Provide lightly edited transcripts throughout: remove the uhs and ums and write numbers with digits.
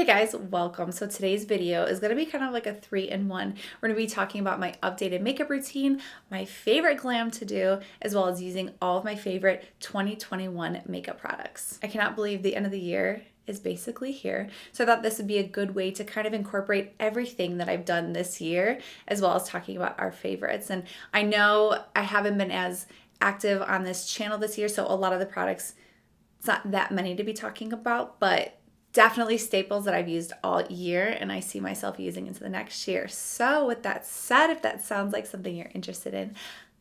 Hey guys, welcome. So today's video is going to be kind of like a 3-in-1. We're going to be talking about my updated makeup routine, my favorite glam to do, as well as using all of my favorite 2021 makeup products. I cannot believe the end of the year is basically here. So I thought this would be a good way to kind of incorporate everything that I've done this year, as well as talking about our favorites. And I know I haven't been as active on this channel this year, so a lot of the products, it's not that many to be talking about, but definitely staples that I've used all year and I see myself using into the next year. So with that said, if that sounds like something you're interested in,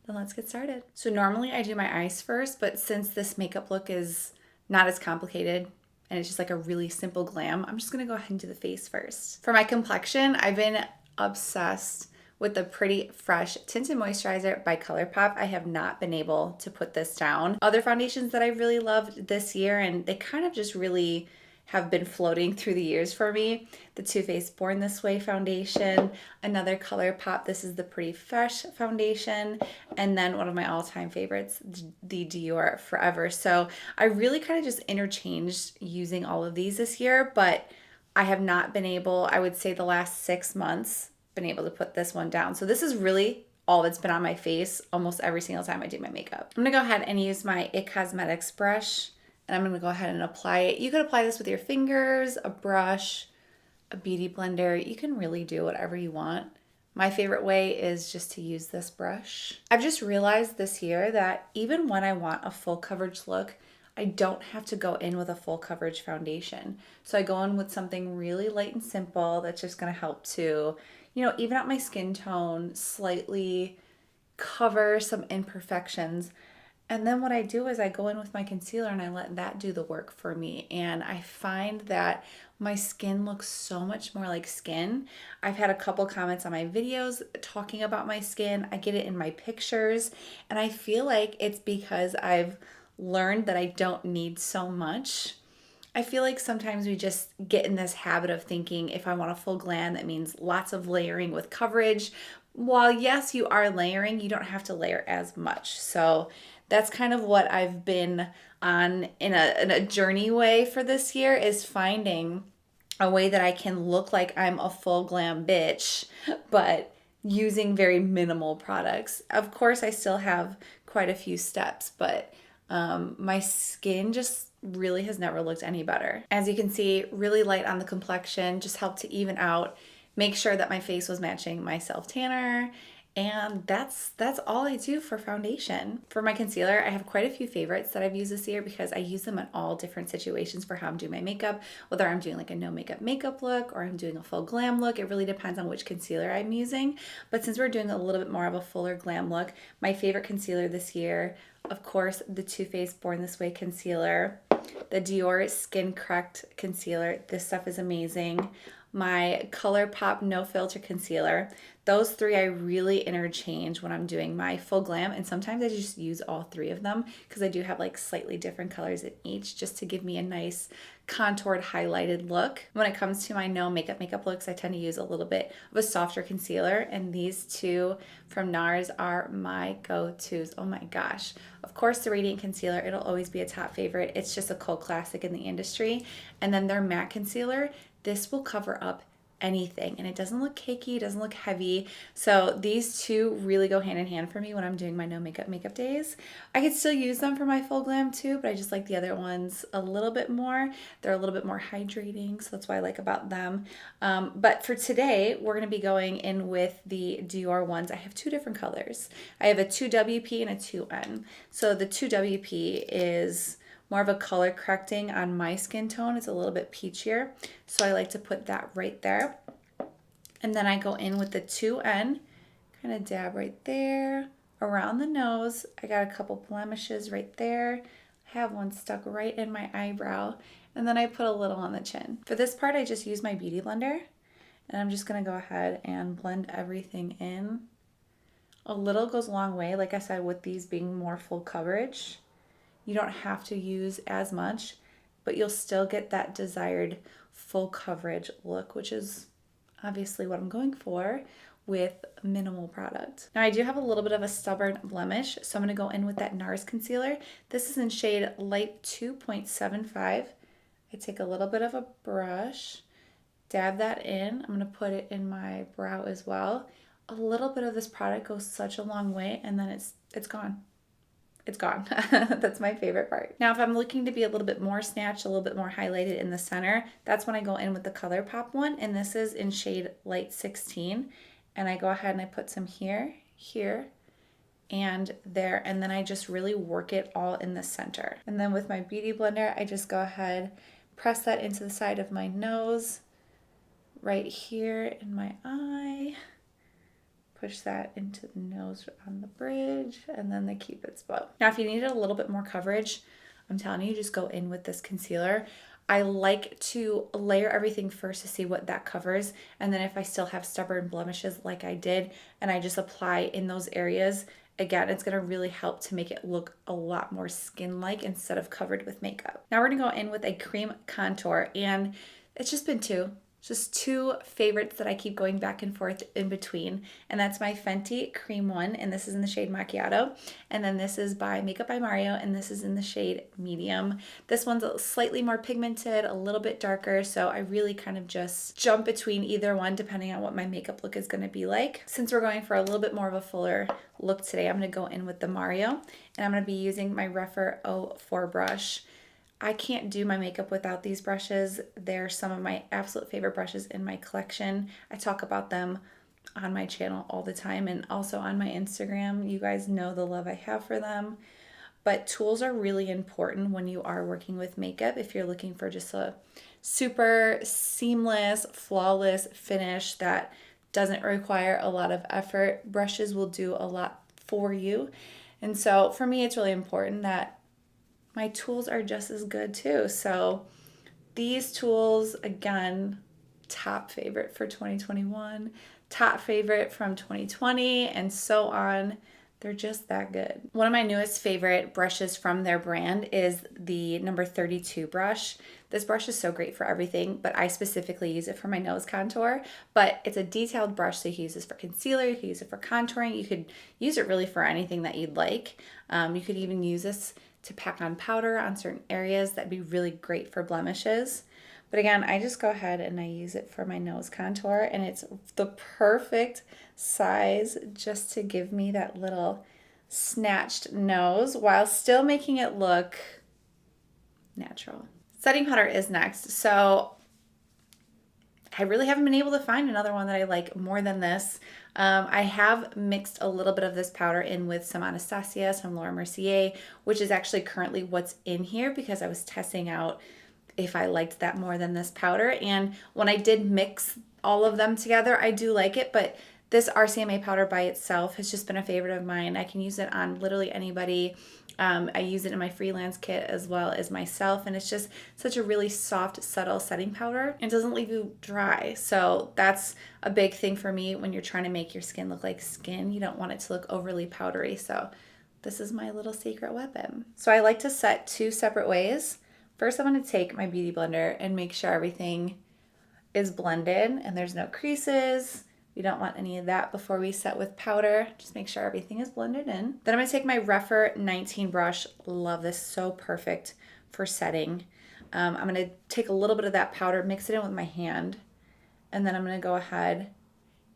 then let's get started. So normally I do my eyes first, but since this makeup look is not as complicated and it's just like a really simple glam, I'm just gonna go ahead and do the face first. For my complexion, I've been obsessed with the Pretty Fresh Tinted Moisturizer by Colourpop. I have not been able to put this down. Other foundations that I really loved this year, and they kind of just really have been floating through the years for me. The Too Faced Born This Way foundation, another Colourpop, this is the Pretty Fresh foundation, and then one of my all-time favorites, the Dior Forever. So I really kind of just interchanged using all of these this year, but I have not been able, I would say the last 6 months, been able to put this one down. So this is really all that's been on my face almost every single time I do my makeup. I'm gonna go ahead and use my IT Cosmetics brush, and I'm gonna go ahead and apply it. You could apply this with your fingers, a brush, a beauty blender. You can really do whatever you want. My favorite way is just to use this brush. I've just realized this year that even when I want a full coverage look, I don't have to go in with a full coverage foundation. So I go in with something really light and simple that's just gonna help to, even out my skin tone, slightly cover some imperfections. And then what I do is I go in with my concealer and I let that do the work for me. And I find that my skin looks so much more like skin. I've had a couple comments on my videos talking about my skin. I get it in my pictures. And I feel like it's because I've learned that I don't need so much. I feel like sometimes we just get in this habit of thinking if I want a full glam, that means lots of layering with coverage. While yes, you are layering, you don't have to layer as much. So that's kind of what I've been on in a journey way for this year, is finding a way that I can look like I'm a full glam bitch, but using very minimal products. Of course, I still have quite a few steps, but my skin just really has never looked any better. As you can see, really light on the complexion, just helped to even out, make sure that my face was matching my self tanner. And that's all I do for foundation. For my concealer, I have quite a few favorites that I've used this year because I use them in all different situations for how I'm doing my makeup, whether I'm doing like a no makeup look or I'm doing a full glam look. It really depends on which concealer I'm using. But since we're doing a little bit more of a fuller glam look, my favorite concealer this year, of course, the Too Faced Born This Way concealer, the Dior Skin Correct concealer. This stuff is amazing. My Colourpop No Filter concealer. Those three I really interchange when I'm doing my full glam, and sometimes I just use all three of them because I do have like slightly different colors in each just to give me a nice contoured highlighted look. When it comes to my no makeup looks, I tend to use a little bit of a softer concealer, and these two from Nars are my go-tos. Oh my gosh. Of course, the Radiant Concealer, it'll always be a top favorite. It's just a cult classic in the industry. And then their matte concealer, this will cover up anything, and it doesn't look cakey, it doesn't look heavy. So these two really go hand in hand for me when I'm doing my no makeup days. I could still use them for my full glam too, but I just like the other ones a little bit more. They're a little bit more hydrating, so that's what I like about them. But for today, we're going to be going in with the Dior ones. I have two different colors. I have a 2WP and a 2N. So the 2WP is more of a color correcting on my skin tone. It's a little bit peachier, so I like to put that right there. And then I go in with the 2N, kind of dab right there around the nose. I got a couple blemishes right there. I have one stuck right in my eyebrow, and then I put a little on the chin. For this part, I just use my beauty blender, and I'm just gonna go ahead and blend everything in. A little goes a long way, like I said, with these being more full coverage. You don't have to use as much, but you'll still get that desired full coverage look, which is obviously what I'm going for with minimal product. Now I do have a little bit of a stubborn blemish, so I'm gonna go in with that Nars concealer. This is in shade Light 2.75. I take a little bit of a brush dab that in. I'm gonna put it in my brow as well. A little bit of this product goes such a long way, and then it's gone. It's gone. That's my favorite part. Now, if I'm looking to be a little bit more snatched, a little bit more highlighted in the center, that's when I go in with the Colourpop one, and this is in shade Light 16. And I go ahead and I put some here, here, and there, and then I just really work it all in the center. And then with my Beauty Blender, I just go ahead, press that into the side of my nose, right here in my eye, push that into the nose on the bridge, and then the Cupid's bow. Now, if you needed a little bit more coverage, I'm telling you, just go in with this concealer. I like to layer everything first to see what that covers, and then if I still have stubborn blemishes like I did, and I just apply in those areas, again, it's gonna really help to make it look a lot more skin-like instead of covered with makeup. Now we're gonna go in with a cream contour, and it's just been just two favorites that I keep going back and forth in between. And that's my Fenty cream one, and this is in the shade Macchiato. And then this is by Makeup by Mario, and this is in the shade Medium. This one's slightly more pigmented, a little bit darker, so I really kind of just jump between either one depending on what my makeup look is gonna be like. Since we're going for a little bit more of a fuller look today, I'm gonna go in with the Mario, and I'm gonna be using my Rephr 04 brush. I can't do my makeup without these brushes. They're some of my absolute favorite brushes in my collection. I talk about them on my channel all the time and also on my Instagram. You guys know the love I have for them. But tools are really important when you are working with makeup. If you're looking for just a super seamless, flawless finish that doesn't require a lot of effort, brushes will do a lot for you. And so for me, it's really important that my tools are just as good too. So these tools, again, top favorite for 2021, top favorite from 2020, and so on. They're just that good. One of my newest favorite brushes from their brand is the number 32 brush. This brush is so great for everything, but I specifically use it for my nose contour. But it's a detailed brush, so you can use this for concealer, you can use it for contouring, you could use it really for anything that you'd like. You could even use this to pack on powder on certain areas. That'd be really great for blemishes. But again, I just go ahead and I use it for my nose contour, and it's the perfect size just to give me that little snatched nose while still making it look natural. Setting powder is next. So I really haven't been able to find another one that I like more than this. I have mixed a little bit of this powder in with some Anastasia, some Laura Mercier, which is actually currently what's in here because I was testing out if I liked that more than this powder. And when I did mix all of them together, I do like it, but this RCMA powder by itself has just been a favorite of mine. I can use it on literally anybody. I use it in my freelance kit as well as myself, and it's just such a really soft, subtle setting powder. It doesn't leave you dry, so that's a big thing for me when you're trying to make your skin look like skin. You don't want it to look overly powdery, so this is my little secret weapon. So I like to set two separate ways. First, I'm going to take my Beauty Blender and make sure everything is blended and there's no creases. We don't want any of that before we set with powder. Just make sure everything is blended in. Then I'm going to take my Rephr 19 brush. Love this, so perfect for setting. I'm going to take a little bit of that powder, mix it in with my hand, and then I'm going to go ahead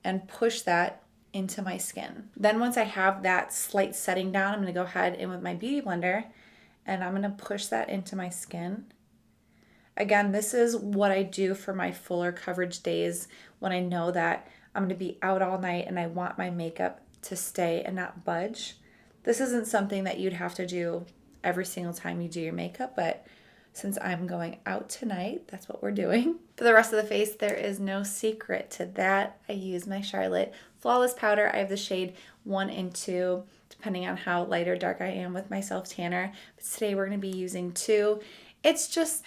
and push that into my skin. Then once I have that slight setting down, I'm going to go ahead in with my Beauty Blender, and I'm going to push that into my skin. Again, this is what I do for my fuller coverage days when I know that I'm going to be out all night and I want my makeup to stay and not budge. This isn't something that you'd have to do every single time you do your makeup, but since I'm going out tonight, that's what we're doing. For the rest of the face, there is no secret to that. I use my Charlotte Flawless Powder. I have the shade 1 and 2, depending on how light or dark I am with my self tanner. But today we're going to be using 2. It's just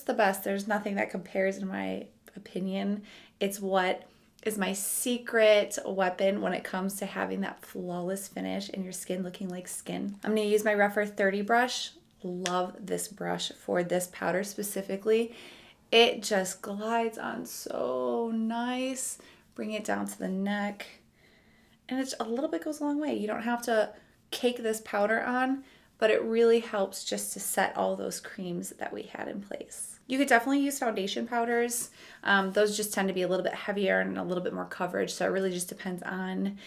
the best. There's nothing that compares in my opinion. It's what is my secret weapon when it comes to having that flawless finish and your skin looking like skin. I'm going to use my Rephr 30 brush. Love this brush for this powder specifically. It just glides on so nice. Bring it down to the neck. And it's a little bit goes a long way. You don't have to cake this powder on, but it really helps just to set all those creams that we had in place. You could definitely use foundation powders. Those just tend to be a little bit heavier and a little bit more coverage. So it really just depends on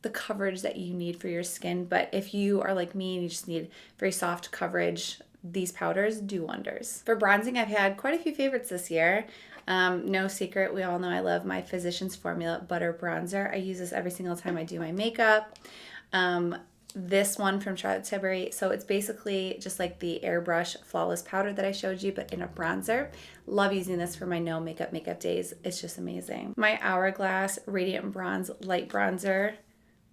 the coverage that you need for your skin. But if you are like me and you just need very soft coverage, these powders do wonders. For bronzing, I've had quite a few favorites this year. No secret, we all know I love my Physicians Formula Butter Bronzer. I use this every single time I do my makeup. This one from Charlotte Tilbury, so it's basically just like the Airbrush Flawless Powder that I showed you, but in a bronzer. Love using this for my no makeup days. It's just amazing. My Hourglass Radiant Bronze Light Bronzer.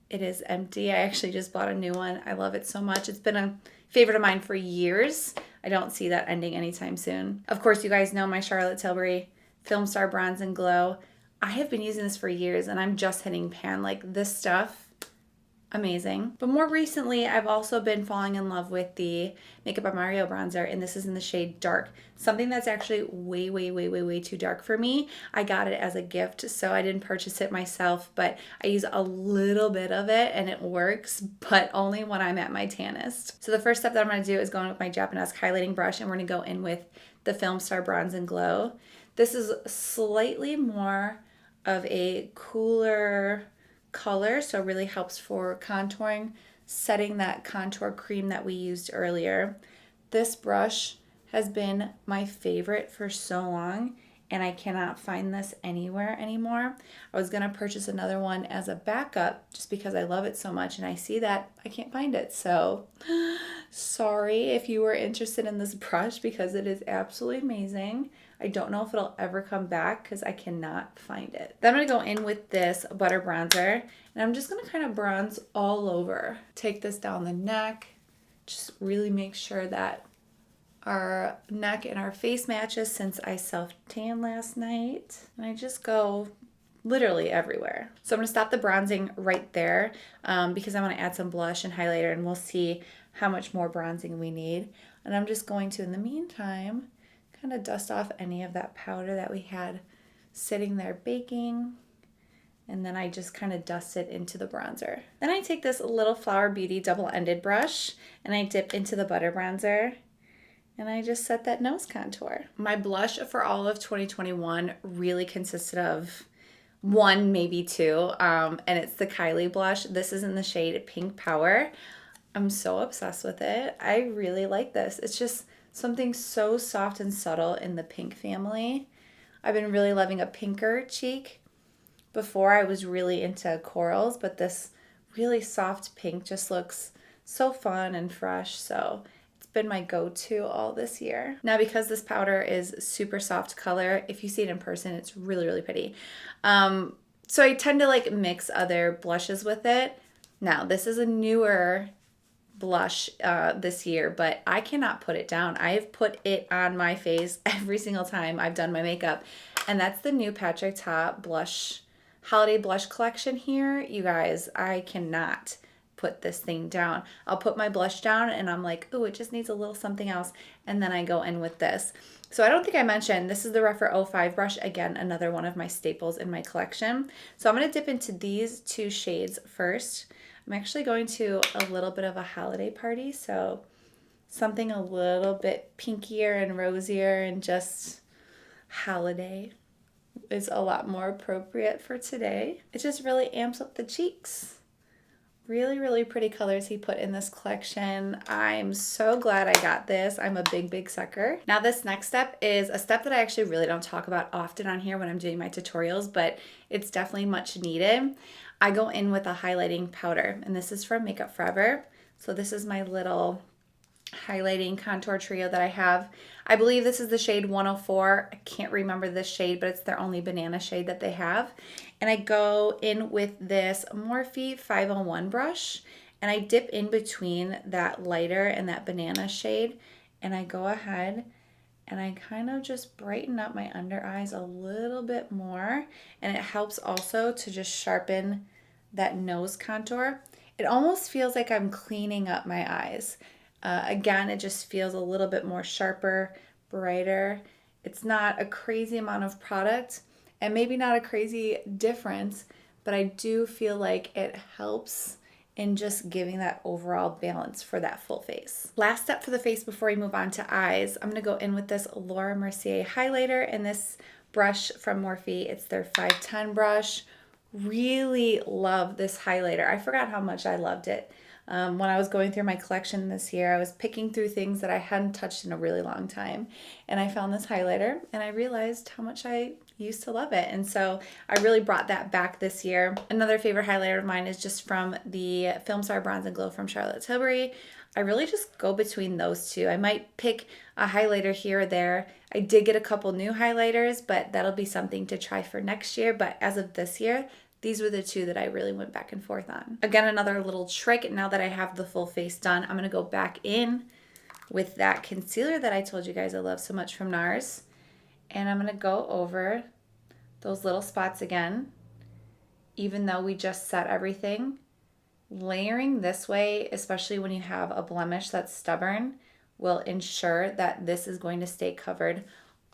It is empty. I actually just bought a new one. I love it so much. It's been a favorite of mine for years. I don't see that ending anytime soon. Of course, you guys know my Charlotte Tilbury Film Star Bronze and Glow. I have been using this for years and I'm just hitting pan. Like this stuff, amazing. But more recently, I've also been falling in love with the Makeup by Mario bronzer, and this is in the shade Dark. Something that's actually way too dark for me. I got it as a gift, so I didn't purchase it myself, but I use a little bit of it and it works, but only when I'm at my tannest. So the first step that I'm gonna do is go in with my Japanese highlighting brush, and we're gonna go in with the Film Star Bronze and Glow. This is slightly more of a cooler color, so it really helps for contouring, setting that contour cream that we used earlier. This brush has been my favorite for so long, and I cannot find this anywhere anymore. I was gonna purchase another one as a backup just because I love it so much, and I see that I can't find it. So sorry if you were interested in this brush because it is absolutely amazing. I don't know if it'll ever come back because I cannot find it. Then I'm gonna go in with this butter bronzer, and I'm just gonna kind of bronze all over. Take this down the neck, just really make sure that our neck and our face matches since I self-tanned last night. And I just go literally everywhere. So I'm gonna stop the bronzing right there because I wanna add some blush and highlighter, and we'll see how much more bronzing we need. And I'm just going to, in the meantime, kind of dust off any of that powder that we had sitting there baking, and then I just kind of dust it into the bronzer. Then I take this little Flower Beauty double-ended brush and I dip into the butter bronzer, and I just set that nose contour. My blush for all of 2021 really consisted of one, maybe two, and it's the Kylie blush. This is in the shade Pink Power. I'm so obsessed with it. I really like this. It's just something so soft and subtle in the pink family. I've been really loving a pinker cheek. Before I was really into corals, but this really soft pink just looks so fun and fresh. So it's been my go-to all this year. Now, because this powder is super soft color, if you see it in person, it's really pretty. So I tend to like mix other blushes with it. Now, this is a newer blush this year, but I cannot put it down. I've put it on my face every single time I've done my makeup, and that's the new Patrick Ta blush, holiday blush collection here. You guys, I cannot put this thing down. I'll put my blush down and I'm like, oh, it just needs a little something else, and then I go in with this. So I don't think I mentioned, this is the Rephr 05 brush, again, another one of my staples in my collection. So I'm going to dip into these two shades first. I'm actually going to a little bit of a holiday party, so something a little bit pinkier and rosier and just holiday is a lot more appropriate for today. It just really amps up the cheeks. Really pretty colors he put in this collection. I'm so glad I got this. I'm a big sucker. Now this next step is a step that I actually really don't talk about often on here when I'm doing my tutorials, but it's definitely much needed. I go in with a highlighting powder, and this is from Makeup Forever. So this is my little highlighting contour trio that I have. I believe this is the shade 104. I can't remember this shade, but it's their only banana shade that they have. And I go in with this Morphe 501 brush, and I dip in between that lighter and that banana shade, and I go ahead and I kind of just brighten up my under eyes a little bit more, and it helps also to just sharpen that nose contour. It almost feels like I'm cleaning up my eyes. Again, it just feels a little bit more sharper, brighter. It's not a crazy amount of product and maybe not a crazy difference, but I do feel like it helps and just giving that overall balance for that full face. Last step for the face before we move on to eyes, I'm going to go in with this Laura Mercier highlighter and this brush from Morphe. It's their 510 brush. Really love this highlighter. I forgot how much I loved it. When I was going through my collection this year, I was picking through things that I hadn't touched in a really long time. And I found this highlighter and I realized how much I used to love it. And so I really brought that back this year. Another favorite highlighter of mine is just from the Film Star Bronze and Glow from Charlotte Tilbury. I really just go between those two. I might pick a highlighter here or there. I did get a couple new highlighters, but that'll be something to try for next year. But as of this year, these were the two that I really went back and forth on. Again, another little trick, now that I have the full face done, I'm gonna go back in with that concealer that I told you guys I love so much from Nars. And I'm gonna go over those little spots again, even though we just set everything. Layering this way, especially when you have a blemish that's stubborn, will ensure that this is going to stay covered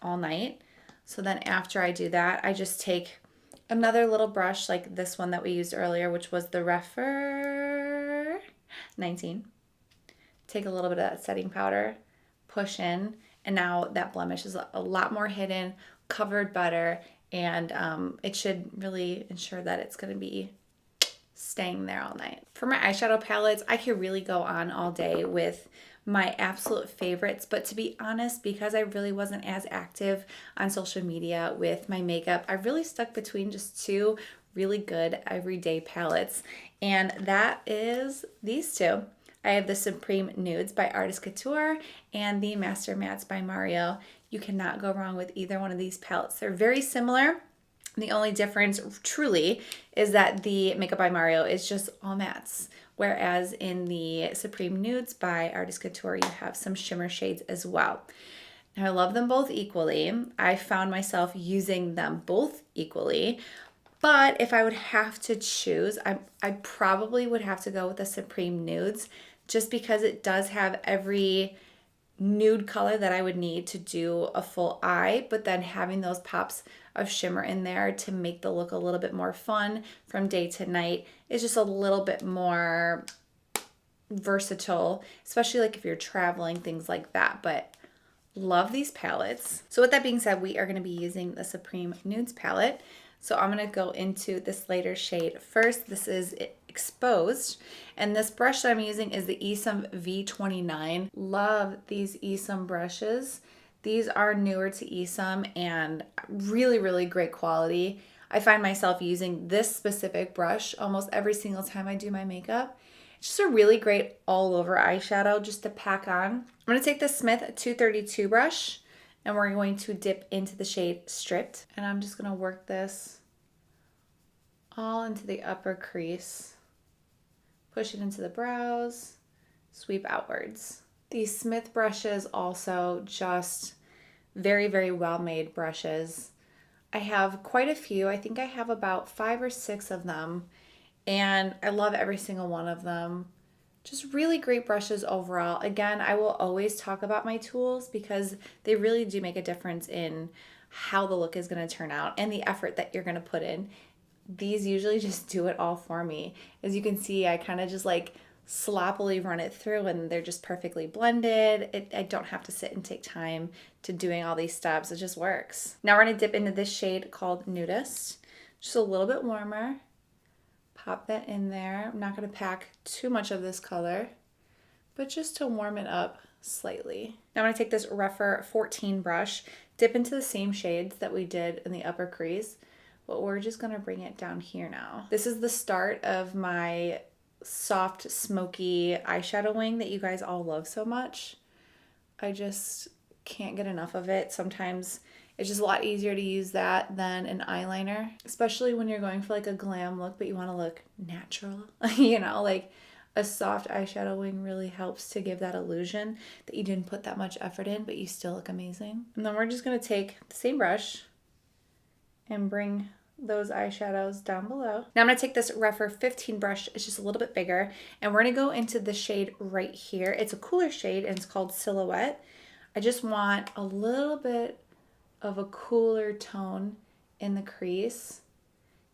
all night. So then after I do that, I just take another little brush like this one that we used earlier, which was the Refer 19. Take a little bit of that setting powder, push in, and now that blemish is a lot more hidden, covered better, and it should really ensure that it's going to be staying there all night. For my eyeshadow palettes, I could really go on all day with my absolute favorites, but to be honest, because I really wasn't as active on social media with my makeup, I really stuck between just two really good everyday palettes, and that is these two. I have the Supreme Nudes by Artist Couture and the Master Mattes by Mario. You cannot go wrong with either one of these palettes. They're very similar. The only difference truly is that the Makeup by Mario is just all mattes, whereas in the Supreme Nudes by Artist Couture, you have some shimmer shades as well. Now, I love them both equally. I found myself using them both equally, but if I would have to choose, I probably would have to go with the Supreme Nudes, just because it does have every nude color that I would need to do a full eye, but then having those pops of shimmer in there to make the look a little bit more fun from day to night is just a little bit more versatile, especially like if you're traveling, things like that. But love these palettes. So with that being said, we are going to be using the Supreme Nudes palette. So I'm going to go into this lighter shade first. This is Exposed, and this brush that I'm using is the Esom V29. Love these Esom brushes. These are newer to Esom and really, really great quality. I find myself using this specific brush almost every single time I do my makeup. It's just a really great all over eyeshadow just to pack on. I'm going to take the Smith 232 brush and we're going to dip into the shade Stripped, and I'm just going to work this all into the upper crease. Push it into the brows, sweep outwards. These Smith brushes also just very, very well made brushes. I have quite a few. I think I have about 5 or 6 of them, and I love every single one of them. Just really great brushes overall. Again, I will always talk about my tools because they really do make a difference in how the look is going to turn out and the effort that you're going to put in. These usually just do it all for me. As you can see, I kind of just like sloppily run it through and they're just perfectly blended. I don't have to sit and take time to doing all these steps. It just works. Now we're going to dip into this shade called Nudist. Just a little bit warmer. Pop that in there. I'm not going to pack too much of this color, but just to warm it up slightly. Now I'm going to take this Refer 14 brush, dip into the same shades that we did in the upper crease, but we're just going to bring it down here now. This is the start of my soft, smoky eyeshadow wing that you guys all love so much. I just can't get enough of it. Sometimes it's just a lot easier to use that than an eyeliner, especially when you're going for like a glam look, but you want to look natural. You know, like a soft eyeshadow wing really helps to give that illusion that you didn't put that much effort in, but you still look amazing. And then we're just going to take the same brush and bring those eyeshadows down below. Now I'm going to take this Refer 15 brush. It's just a little bit bigger, and we're going to go into the shade right here. It's a cooler shade and it's called Silhouette. I just want a little bit of a cooler tone in the crease,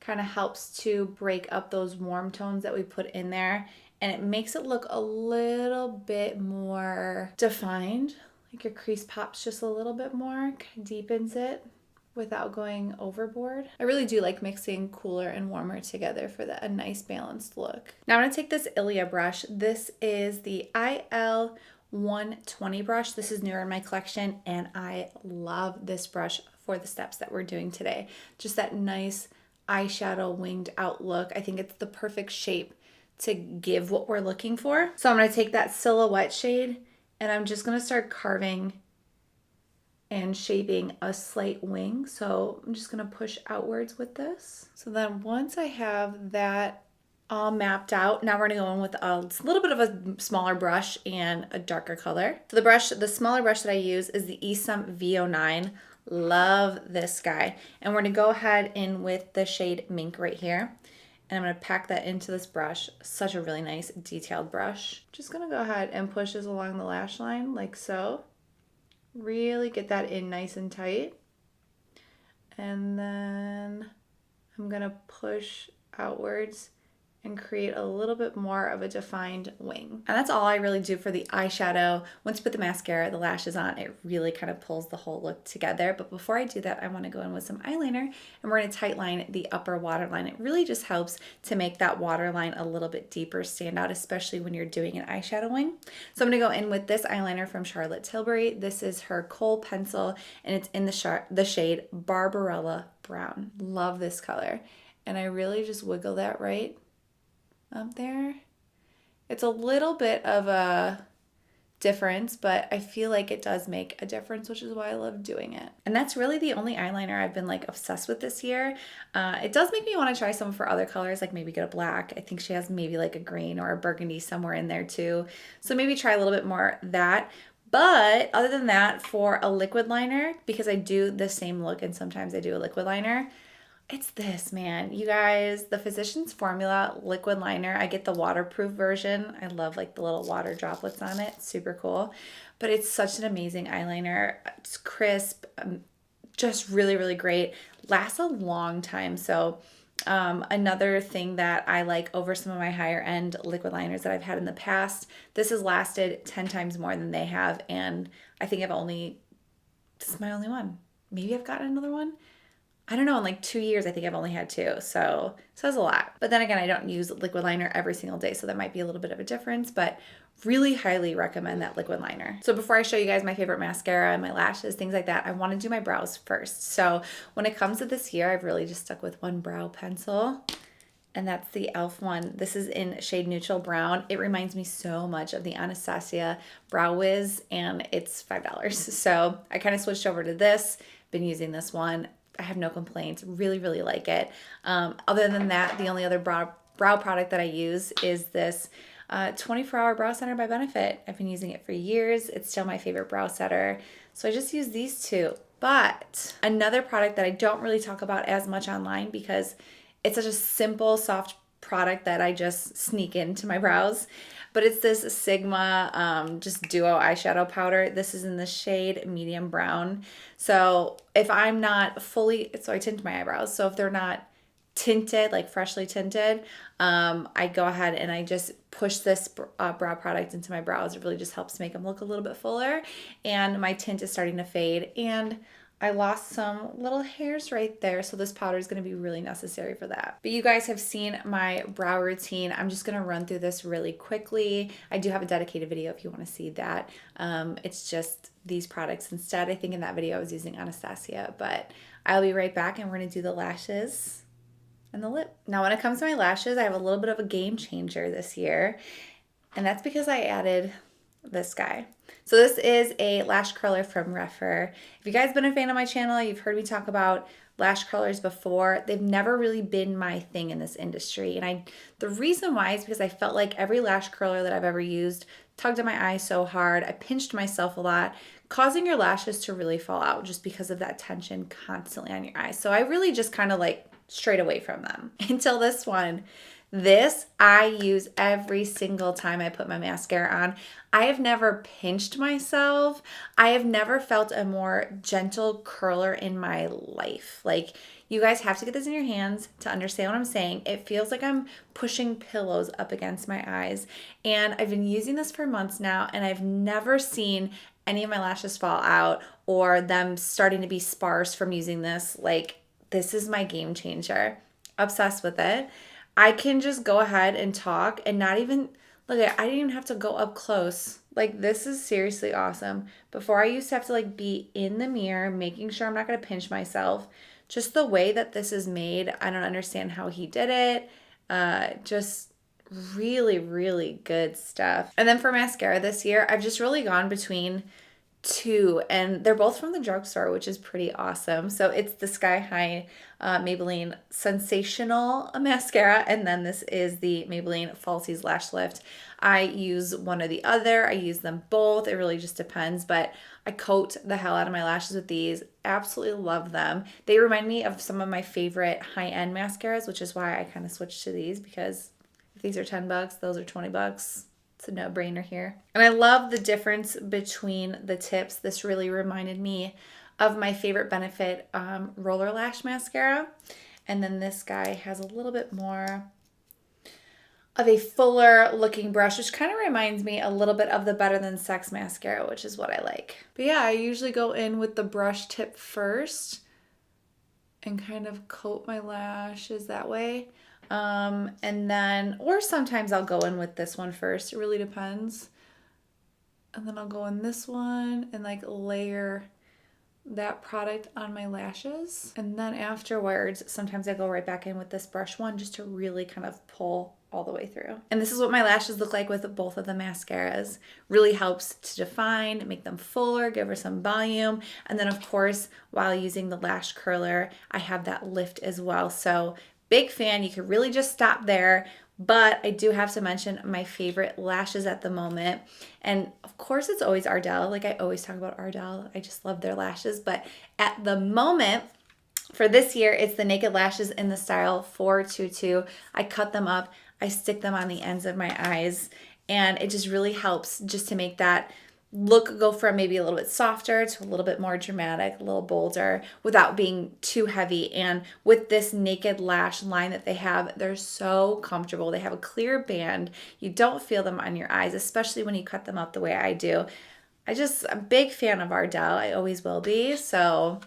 kind of helps to break up those warm tones that we put in there, and it makes it look a little bit more defined. Like your crease pops just a little bit more, kind of deepens it without going overboard. I really do like mixing cooler and warmer together for a nice balanced look. Now I'm gonna take this Ilia brush. This is the IL 120 brush. This is newer in my collection, and I love this brush for the steps that we're doing today. Just that nice eyeshadow winged out look. I think it's the perfect shape to give what we're looking for. So I'm gonna take that silhouette shade, and I'm just gonna start carving and shaping a slight wing. So I'm just gonna push outwards with this. So then once I have that all mapped out, now we're gonna go in with a little bit of a smaller brush and a darker color. So the smaller brush that I use is the Esum V09. Love this guy. And we're gonna go ahead in with the shade Mink right here. And I'm gonna pack that into this brush. Such a really nice detailed brush. Just gonna go ahead and push this along the lash line like so. Really get that in nice and tight. And then I'm gonna push outwards and create a little bit more of a defined wing. And that's all I really do for the eyeshadow. Once you put the mascara, the lashes on, it really kind of pulls the whole look together. But before I do that, I wanna go in with some eyeliner, and we're gonna tight line the upper waterline. It really just helps to make that waterline a little bit deeper stand out, especially when you're doing an eyeshadow wing. So I'm gonna go in with this eyeliner from Charlotte Tilbury. This is her Kohl pencil, and it's in the shade Barbarella Brown. Love this color. And I really just wiggle that right up there. It's a little bit of a difference, but I feel like it does make a difference, which is why I love doing it. And that's really the only eyeliner I've been like obsessed with this year. It does make me want to try some for other colors, like maybe get a black. I think she has maybe like a green or a burgundy somewhere in there too. So maybe try a little bit more that. But other than that, for a liquid liner, because I do the same look and sometimes I do a liquid liner, it's this, man. You guys, the Physicians Formula liquid liner. I get the waterproof version. I love like the little water droplets on it. Super cool. But it's such an amazing eyeliner. It's crisp, just really, really great. Lasts a long time. So another thing that I like over some of my higher end liquid liners that I've had in the past, this has lasted 10 times more than they have. And I think this is my only one. Maybe I've gotten another one. I don't know, in like 2 years, I think I've only had 2. So that's a lot. But then again, I don't use liquid liner every single day. So that might be a little bit of a difference, but really highly recommend that liquid liner. So before I show you guys my favorite mascara and my lashes, things like that, I want to do my brows first. So when it comes to this year, I've really just stuck with one brow pencil, and that's the e.l.f. one. This is in shade Neutral Brown. It reminds me so much of the Anastasia Brow Wiz, and it's $5. So I kind of switched over to this, been using this one. I have no complaints. Really, really like it. Other than that, the only other brow product that I use is this 24-Hour Brow Setter by Benefit. I've been using it for years. It's still my favorite brow setter. So I just use these two. But another product that I don't really talk about as much online because it's such a simple, soft product that I just sneak into my brows. But it's this Sigma just Duo eyeshadow powder. This is in the shade Medium Brown. So if I'm not fully, so I tint my eyebrows. So if they're not tinted, like freshly tinted, I go ahead and I just push this brow product into my brows. It really just helps make them look a little bit fuller. And my tint is starting to fade. And I lost some little hairs right there, so this powder is going to be really necessary for that. But you guys have seen my brow routine. I'm just going to run through this really quickly. I do have a dedicated video if you want to see that. It's just these products instead. I think in that video I was using Anastasia, but I'll be right back and we're going to do the lashes and the lip. Now when it comes to my lashes, I have a little bit of a game changer this year, and that's because I added this guy. So this is a lash curler from Refer. If you guys been a fan of my channel, you've heard me talk about lash curlers before. They've never really been my thing in this industry. And the reason why is because I felt like every lash curler that I've ever used tugged at my eye so hard. I pinched myself a lot, causing your lashes to really fall out just because of that tension constantly on your eyes. So I really just kind of like strayed away from them until this one. This I use every single time I put my mascara on. I have never pinched myself. I have never felt a more gentle curler in my life. Like, You guys have to get this in your hands to understand what I'm saying. It feels like I'm pushing pillows up against my eyes. And I've been using this for months now, and I've never seen any of my lashes fall out or them starting to be sparse from using this. Like, this is my game changer. Obsessed with it. I can just go ahead and talk and not even, look, I didn't even have to go up close. Like, this is seriously awesome. Before, I used to have to like be in the mirror, making sure I'm not going to pinch myself. Just the way that this is made, I don't understand how he did it. Just really, really good stuff. And then for mascara this year, I've just really gone between two, and they're both from the drugstore, which is pretty awesome. So it's the Sky High Maybelline Sensational mascara, and then this is the Maybelline Falsies Lash Lift. I use one or the other. I use them both. It really just depends, but I coat the hell out of my lashes with these. Absolutely love them. They remind me of some of my favorite high-end mascaras, which is why I kind of switched to these, because if these are $10, those are $20. It's a no-brainer here. And I love the difference between the tips. This really reminded me of my favorite Benefit Roller Lash Mascara. And then this guy has a little bit more of a fuller looking brush, which kind of reminds me a little bit of the Better Than Sex mascara, which is what I like. But yeah, I usually go in with the brush tip first and kind of coat my lashes that way. And then, or sometimes I'll go in with this one first. It really depends. And then I'll go in this one and like layer that product on my lashes. And then afterwards, sometimes I go right back in with this brush one just to really kind of pull all the way through. And this is what my lashes look like with both of the mascaras. Really helps to define, make them fuller, give her some volume. And then of course, while using the lash curler, I have that lift as well. So big fan. You could really just stop there. But I do have to mention my favorite lashes at the moment. And of course, it's always Ardell. Like, I always talk about Ardell. I just love their lashes. But at the moment, for this year, it's the Naked Lashes in the style 422. I cut them up. I stick them on the ends of my eyes. And it just really helps just to make that look go from maybe a little bit softer to a little bit more dramatic, a little bolder without being too heavy. And with this Naked Lash line that they have, they're so comfortable. They have a clear band. You don't feel them on your eyes, especially when you cut them up the way I do. I'm a big fan of Ardell. I always will be. So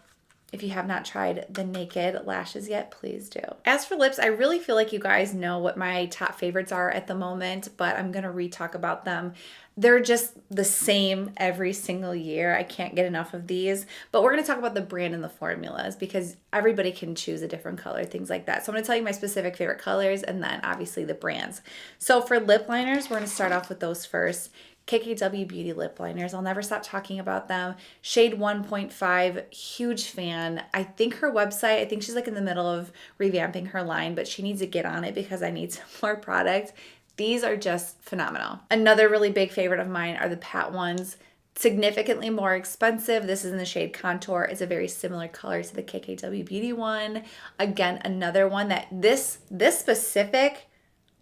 if you have not tried the Naked Lashes yet, please do. As for lips, I really feel like you guys know what my top favorites are at the moment, but I'm going to re-talk about them. They're just the same every single year. I can't get enough of these, but we're going to talk about the brand and the formulas because everybody can choose a different color, things like that. So I'm going to tell you my specific favorite colors and then obviously the brands. So for lip liners, we're going to start off with those first. KKW Beauty lip liners. I'll never stop talking about them. Shade 1.5, huge fan. I think her website, I think she's like in the middle of revamping her line, but she needs to get on it because I need some more product. These are just phenomenal. Another really big favorite of mine are the Pat ones. Significantly more expensive. This is in the shade Contour. It's a very similar color to the KKW Beauty one. Again, another one that this specific,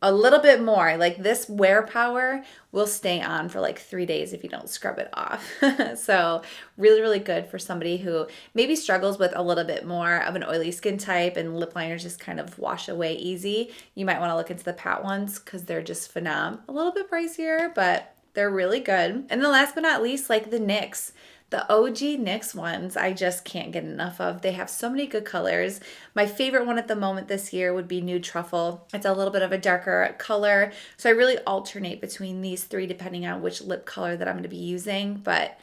a little bit more, like this wear power will stay on for like 3 days if you don't scrub it off. So really, really good for somebody who maybe struggles with a little bit more of an oily skin type and lip liners just kind of wash away easy. You might want to look into the Pat ones because they're just phenomenal. A little bit pricier, but they're really good. And then last but not least, like the NYX. The OG NYX ones, I just can't get enough of. They have so many good colors. My favorite one at the moment this year would be Nude Truffle. It's a little bit of a darker color. So I really alternate between these three depending on which lip color that I'm going to be using. But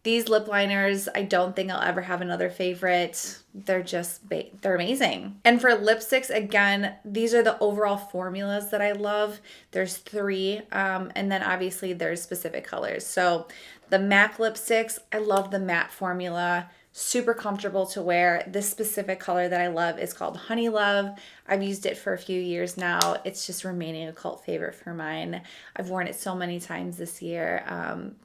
these lip liners, I don't think I'll ever have another favorite. They're just, they're amazing. And for lipsticks, again, these are the overall formulas that I love. There's 3, and then obviously there's specific colors. So the MAC lipsticks, I love the matte formula. Super comfortable to wear. This specific color that I love is called Honey Love. I've used it for a few years now. It's just remaining a cult favorite for mine. I've worn it so many times this year.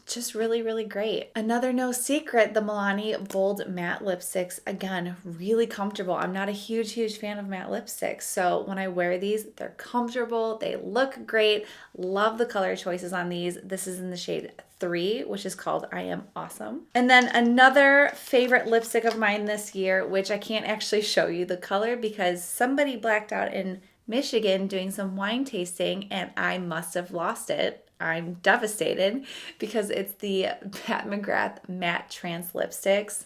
Just really, really great. Another no secret, the Milani Bold Matte Lipsticks. Again, really comfortable. I'm not a huge fan of matte lipsticks. So when I wear these, they're comfortable. They look great. Love the color choices on these. This is in the shade 3, which is called I Am Awesome. And then another favorite lipstick of mine this year, which I can't actually show you the color because somebody blacked out in Michigan doing some wine tasting and I must have lost it. I'm devastated because it's the Pat McGrath Matte Trans Lipsticks.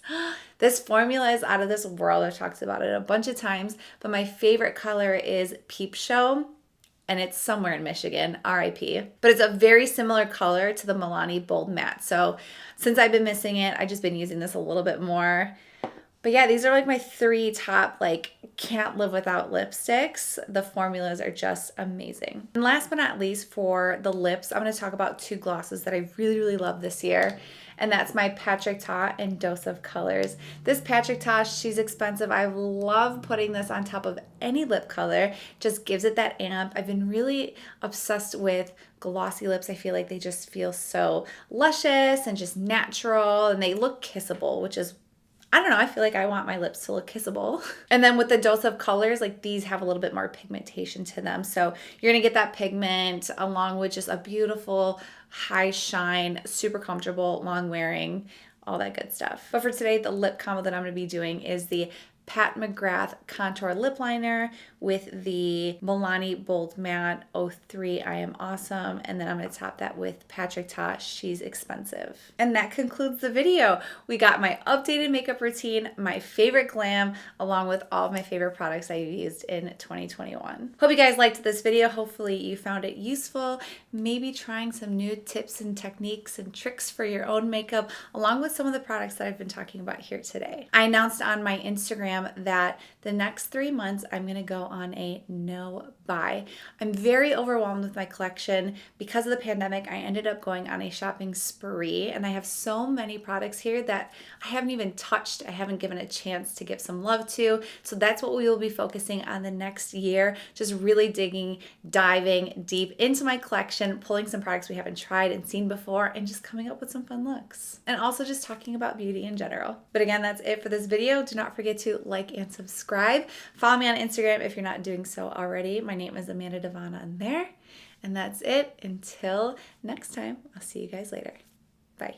This formula is out of this world. I've talked about it a bunch of times, but my favorite color is Peep Show. And it's somewhere in Michigan, RIP. But it's a very similar color to the Milani Bold Matte. So since I've been missing it, I've just been using this a little bit more. But yeah, these are like my 3 top, like, can't live without lipsticks. The formulas are just amazing. And last but not least, for the lips, I'm going to talk about 2 glosses that I really, really love this year. And that's my Patrick Ta and Dose of Colors. This Patrick Ta, she's expensive. I love putting this on top of any lip color. Just gives it that amp. I've been really obsessed with glossy lips. I feel like they just feel so luscious and just natural, and they look kissable, which is, I don't know, I feel like I want my lips to look kissable. And then with the Dose of Colors, like, these have a little bit more pigmentation to them. So you're gonna get that pigment along with just a beautiful high shine, super comfortable, long wearing, all that good stuff. But for today, the lip combo that I'm gonna be doing is the Pat McGrath Contour Lip Liner with the Milani Bold Matte 03 I Am Awesome. And then I'm going to top that with Patrick Ta, She's Expensive. And that concludes the video. We got my updated makeup routine, my favorite glam, along with all of my favorite products I've used in 2021. Hope you guys liked this video. Hopefully you found it useful. Maybe trying some new tips and techniques and tricks for your own makeup, along with some of the products that I've been talking about here today. I announced on my Instagram that the next 3 months I'm going to go on a no buy. I'm very overwhelmed with my collection. Because of the pandemic, I ended up going on a shopping spree, and I have so many products here that I haven't even touched. I haven't given a chance to give some love to. So that's what we will be focusing on the next year, just really diving deep into my collection, pulling some products we haven't tried and seen before, and just coming up with some fun looks. And also just talking about beauty in general. But again, that's it for this video. Do not forget to like and subscribe. Follow me on Instagram if you're not doing so already. My name is Amanda Devon on there. And that's it. Until next time, I'll see you guys later. Bye.